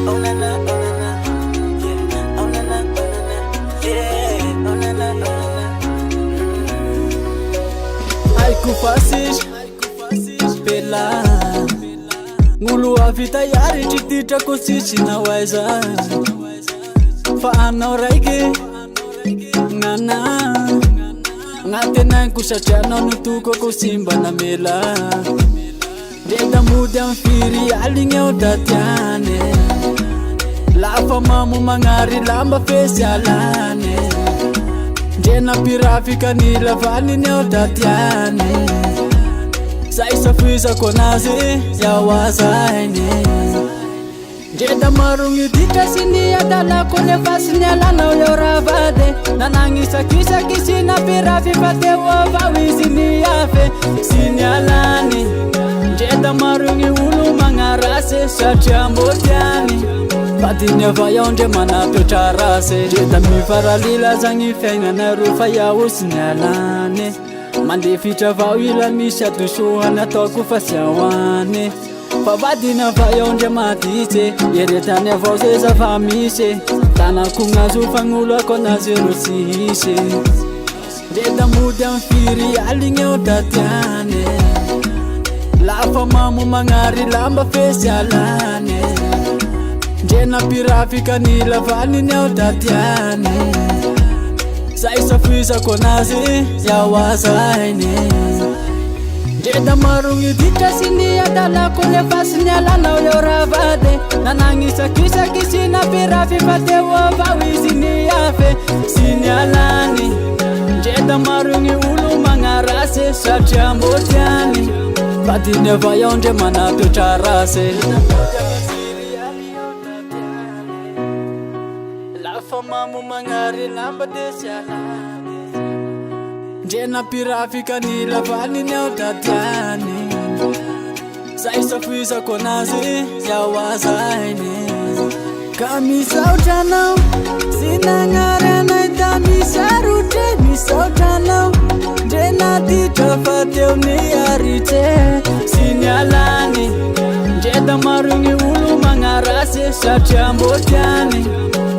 Oh na na, oh na na, yeah. Oh na na, yeah. Oh na na, oh na na. Haiko fasisy bela ngolo avy tayaritry titrako tsitsy nao aiza fa anao raiky ngana agnatenaiko satria anao notokako simba namela ndenda mody amy firy aligny eo datiane lafa mamo magnary lamba fesy alane ndrena pirafika nilavaniny eo datiane zay safizako anazy yawazainy ndreda marogny ditra sy ny adalako nefa sy ny alanao eo ravade nanagnisakisaky sy napirafy fa teo avao izy ny afe sy ny alany ndreda marogny olo magnarasy satria mbotiany fadiny ava iaho ndre manatoetra rasy ndreda mifaralila zagny fiaignanaro fa iaho sy ny alany mandefitra avao ila misy adosohany ataoko fa sy ahoany fa vadiny ava iaho ndre maditsy eretany avao zay zava misy tanako gnazo fagnolo ako anazy ro tsy hisy ndreda mody amy firy aligny eo datiany lafa mamo magnary lamba fesy alany ndrena pirafika nilavaniny eo datiany zay safizako anazy yawazainy ndreda marogny ditra sy ny adalako nefa sy ny alanao eo ravade nanagnisakisaky sy napirafy fa teo avao izy ny afe sy ny alany ndreda marogny olo magnarasy satria mbotiany fadiny ava iaho ndre manatoetra rasy lafa mamo magnary lamba desy alany ndrena pirafika nilavaniny eo datiany zay safizako anazy yawazainy ka misaotra anao sy nagnary anay da misarotre misaotra anao ndrena ditra fa teo ny aritry sy ny alany ndreda marogny olo magnarasy satria mbotiany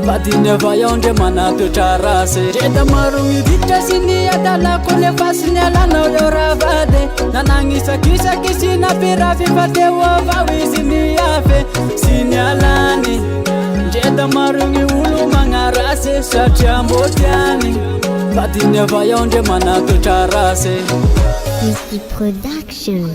fadiny ava iaho ndre manatoetra rasy ndreda marogny ditra sy ny adalako nefa sy ny alanao eo ravade nanagnisakisaky sy napirafy fa teo avao izy ny afe sy ny alany ndreda marogny olo magnarasy satria mbotiany fadiny ava iaho ndre manatoetra rasy Whisky Production.